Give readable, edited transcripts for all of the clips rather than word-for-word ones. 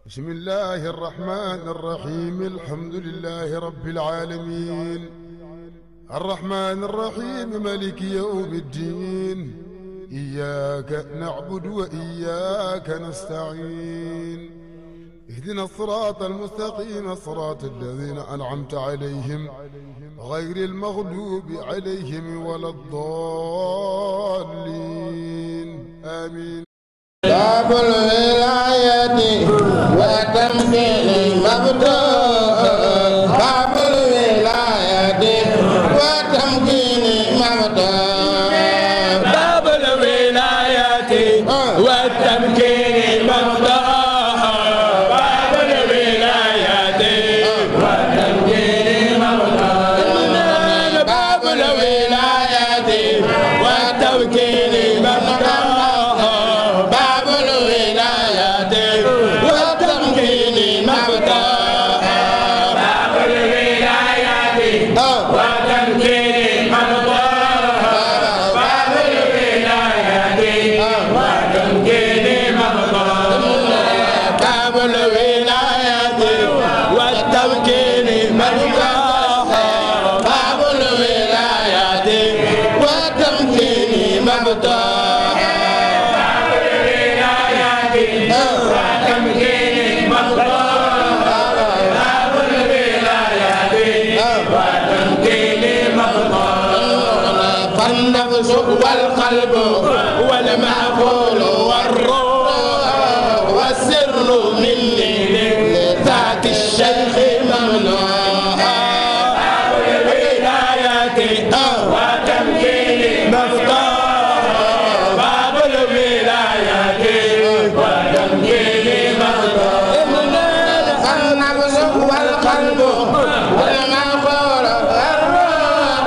بسم الله الرحمن الرحيم الحمد لله رب العالمين الرحمن الرحيم مالك يوم الدين إياك نعبد وإياك نستعين اهدنا الصراط المستقيم صراط الذين أنعمت عليهم غير المغلوب عليهم ولا الضالين آمين. باب الولاية وتمكين مبدوء باب الولاية وتمكين مبدوء باب الولاية والتمكين مبدوء باب الولاية والتمكين مبدوء باب الولاية والتمكين مبدوء النفس والقلب والمعقول والروح والسر مني لذات الشيخ ممنوع الولاية وتمكين مفتوح باب الولاية وتمكين مفتوح النفس والقلب والمعقول والروح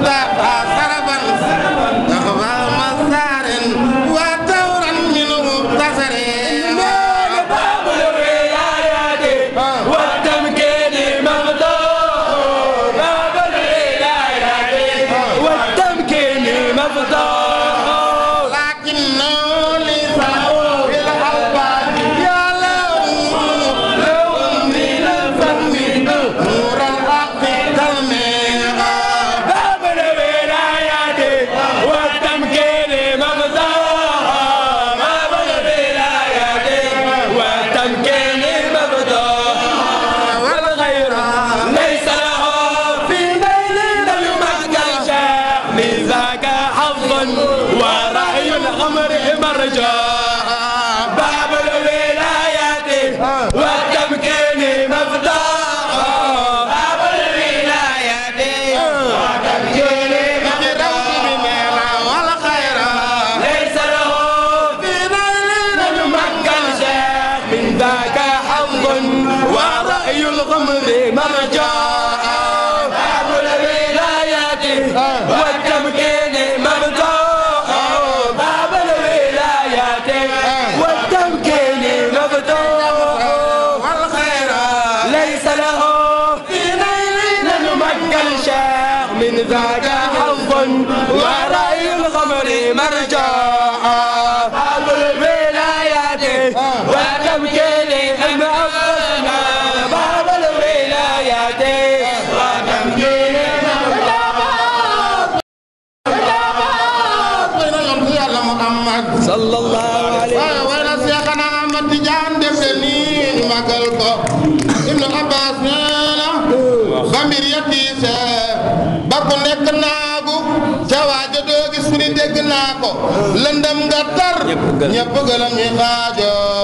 مصطفى سربا أخبى مسار وتورا منه مبتصر باب الولايات والتمكين مفتوح باب الولايات والتمكين مفتوح لكنه لسانه في الألباب يا له من الفم نور الحق كالميغا باب الولايات والتمكين مفتوح باب الولايات والتمكين مفتوح والغير ليس له في نيل لم يمكن شيء من ذاك حظ ورأي الأمر مرجوح باب الولايات والتمكين مفتوح باب الولايات والتمكين والخير ليس له في نيل لم يمكن شيء من ذاك حظ ورأي الغمر مرجوح باب الولايات والتمكين مفتوح باب الولايات والتمكين مفتوح والخير ليس له في نيل لم يمكن شيء من ذاك حظ ورأي الغمر مرجوح باب الولايات والتمكين مفتوح باب الولايات والتمكين وين ينتهي على محمد صلى الله عليه وين شيخنا أحمد تجان دفني مقلبه ابن عباس نانا بامبير يتيسه بako nek naagu ca waaja doo gis fu ni dégg naa ko lëndëm nga tar ñëpp gëlam ñuy xaajoo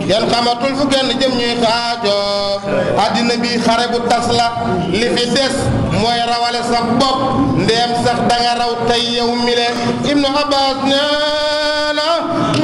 kenn xamatul fu kenn jëm ñuy xaajoo àddina bi xare bu tas la li fi des mooy rawale sa bopp ndeem sax danga raw tey yow mile ibnu abbas neena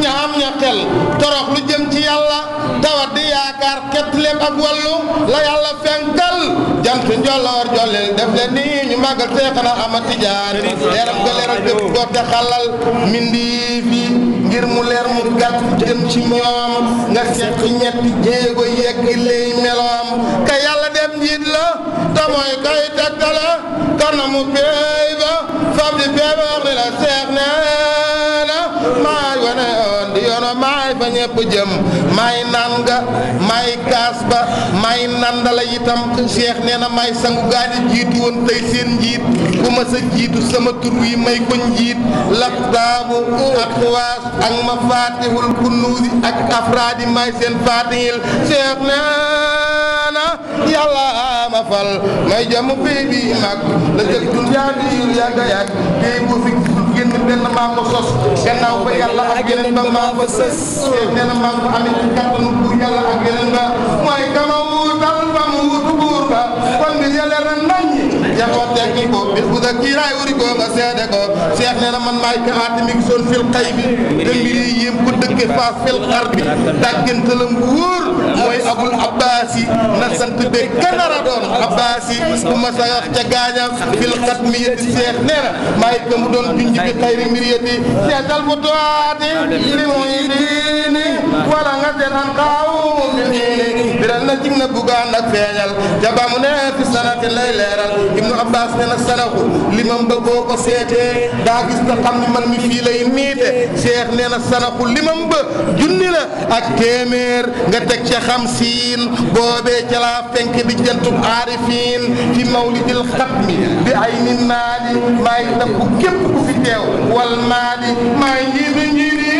ñaam ña xel torox lu jëm ci yàlla tawat di yaakaar ket lépp ak wàllu la yàlla fenkal jant njolloor jollil def le nii ñu màggal Seexna Ahmad Tijaan leeram ga leeral dëpp goote xalal mindi fi ngir mu leer mu gàtt jëm ci ñoom nga seet ci ñetti jéego yegg lay meloom ka yàlla dem njiit la te mooy kay tegtale kanamu peey ba fab di peey ba wax ni la seex neena maay wane yoon di yoona maay fa ñepp jëm maay naan nga maay kaas ba maay nandala itam seex neena maay sangu gaa di jiitu woon tey seen njiit ku ma sa jiitu sama tur wi may ko njiit laqtaabu ak xuwaas ak ma faatihul kunuusi ak afraadi maay seen faatihil seex neena yàlla ma fal may jàmm pay bi mag la jëg dunyaa di yàgga yàgg pay bu fi génn benn maa ko sos gannaaw ba yàlla ak yeneen ba maa ko sës nee na maa ko amit ci kàttanu buur yàlla ak yeneen ba mooy kama wuutal ba mu wuutu buur ba kon bi yàlla ren naññi jaboo tekki ko bis bu da kiiraay wuri ko nga seede ko seex nee na man maay ka aati mi gisoon fil xay bi te mbir yi yéem ko dëkke faas fil xar bi dàggantalam bu wóor mooy abul abbaasi na sant be kanara doon abbaasi bu ma sa wax ca gaaña fil xat mi yëti seex nee na maay ka mu doon junj bi xayri mbir yëti seetal bu toati li muy diini wala nga seetaan xaaw mi diini biral na jig na bugaan ak feeñal jaba mu ne fi sanatin lay leeral ibnu abbas nee na sanaku limam ba boo ko seetee daa gis nga xam ni man mi fii lay niite seex nee na sanaku limam ba junni la ak téeméer nga teg ca xamsiin boobee ca laa fenk bi jantub aarifiin fi mawlidil xatmi bi ay ni naadi maay dabbu képp ku fi teew wal maadi maay njiitu njiiti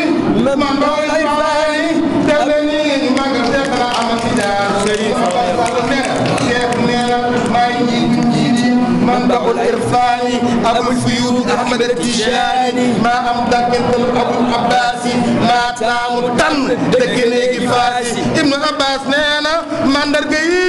man doy faani tele nii ñu màggal Seexna Ahmad Tijaan seex nee na maay njiitu njiiti man doxul irfaani abul fuyuud Ahmad Tijaani maa am dàggantal abul abbaasi maa taamu tànn dëkk néegi faasi ibnu abbas nee na mandarga yi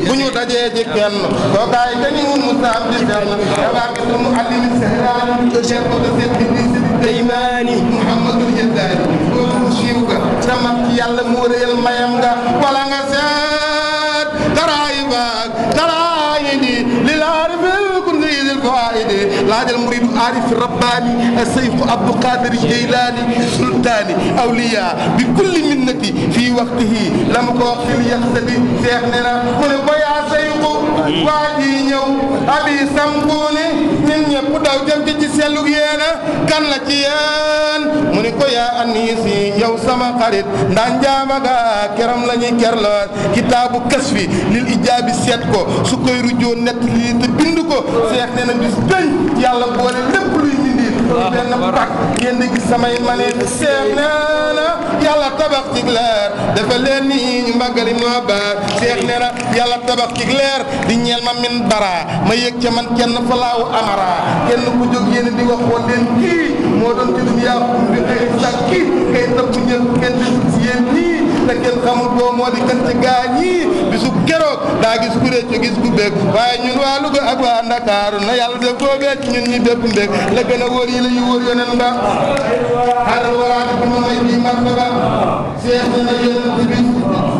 bu ñu dajee ci kenn kookaay dañu mu saam di kenn dabaa gis mu allimi sehraani cheikh ko de seet bi di Daymaani Muhammadul Jaddaani kooku siiw ga sama ci yàlla moo réyal mayam nga wala nga seet daraayi baag daraayi di li laari fil kun siidil faayidi laajal muridu aarif rabbaani aseyxu abdou qadir jeylaani sultaani awliya bi kulli minnati fii waqtihi la mu ko wax fil yaxsati seex ne na mu ne ko yaa seyxu waa ji ñëw abi sambuuni ñun ñëpp daw jëm ci sellug yéena kan la ci yéen mu ne ko yaa aniisi yow sama xarit ndaa njaama ga keram la ñuy kerloon kitaabu kasfi lil ijaabi seet ko su koy rujoo nett lii te bind ko seex nee na bis bëñ yàlla boole lépp luy bindi benn pak ngeen di gis samay manit seex nee na yàlla tabax ci leer dafa leen nii ñu màggali moo baar seex nee na yàlla tabax ci leer di ñeel ma min bara ma yëg ca man kenn fa laawu amara kenn ku jóg yéen di wax woon leen kii moo doon ci dunya bi xëy sax kii kay tëb bu ñëw kenn ci yéen ñii te kenn xamul boo moo di kan ci gaa ñii bisu keroog daa gis ku réccu gis ku bég waaye ñun waa Louga ak waa Ndakaaru na yàlla def koo bég ñun ñi bépp mbég la gën a wóor yi la ñu wóor yoneen ba xaaral waraati bu ma may bii martaba seex na yonent bi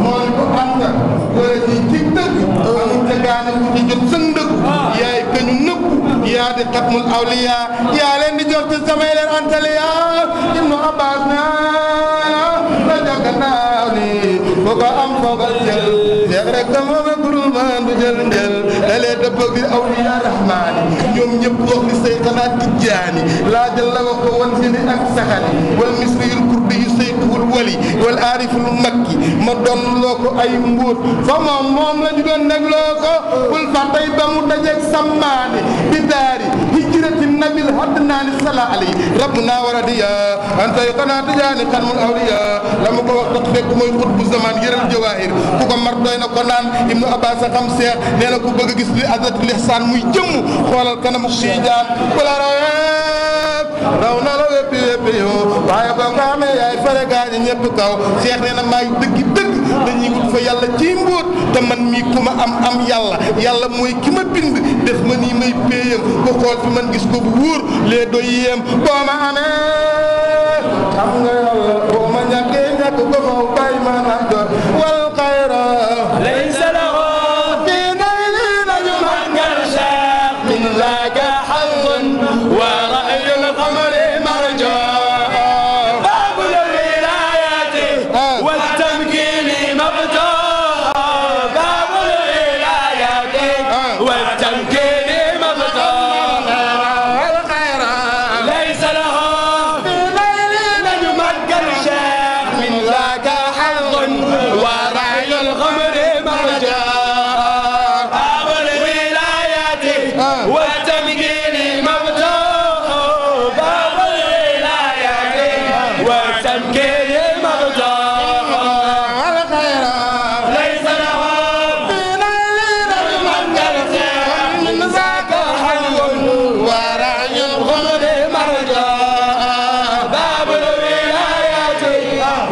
moo ni ko anta wala ci ci dëgg amul ca gaane ku ci jot sën dëgg yaay kañu nëpp yaa di xatmul awliya yaa leen di jox ci samay leen antaliya ibnu Abbas naa la jogandaaw ni foo ko am foo ko jël seex rek ka moom a gurul man du jël njël dalee dëppog di awliya rahmaani ñoom ñëpp wax li say xanaa tijjaani laa jël la wax ko wan sini ak saxani wal misriyul kurdi yu saytuwul wali wal aariful makki ma doon loo ko ay mbuut fa moom la ñu doon neg loo ko bul fa tey ba mu dajeeg sammaani bi daari hijrati nabil haddnaani sala ali rabbuna waradiya antay xanaa tijaani xanmul awliya la mu ko wax tax fekk mooy xut bu zaman yëral jawaahir ku ko mar doy na ko naan ibnu Abbas a xam seex nee na ku bëgg a gis li azat lihsaan muy jëmm xoolal kanamu Tijaan wala raw na la wéppi wéppi yoo waaye boo ko amee yaay fare gaañi ñëpp kaw seex nee na maay dëggi dëgg dañuy wut fa yàlla ci mbóot te man mii ku ma am yàlla yàlla mooy ki ma bind def ma nii may péyam ko xool fi man gis ko bu wóor lee doy yéem boo ma amee xam nga yàlla boo ma ñàkkee ñàkk ko faw bàyyi ma nag doon wal xayra laysa lahu fi nayli nañu màggal Cheikh min laaka xawun wa ra'yul qamari marja babul wilayati wal tamkini mabtaa babul wilayati wal tamkini mabtaa wal xayra laysa lahu fi nayli nañu màggal Cheikh min laaka xawun wa ra'yul qamari marja babul wilayati wal tamkini mabtaa babul wilayati wal tamkini mabtaa wal xayra laysa lahu fi nayli nañu màggal Cheikh min laaka xawun wa ra'yul qamari marja babul wilayati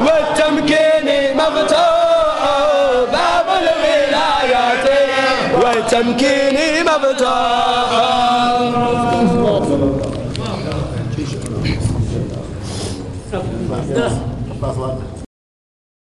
wal tamkini mabtaa babul wilayati wal tamkini mabtaa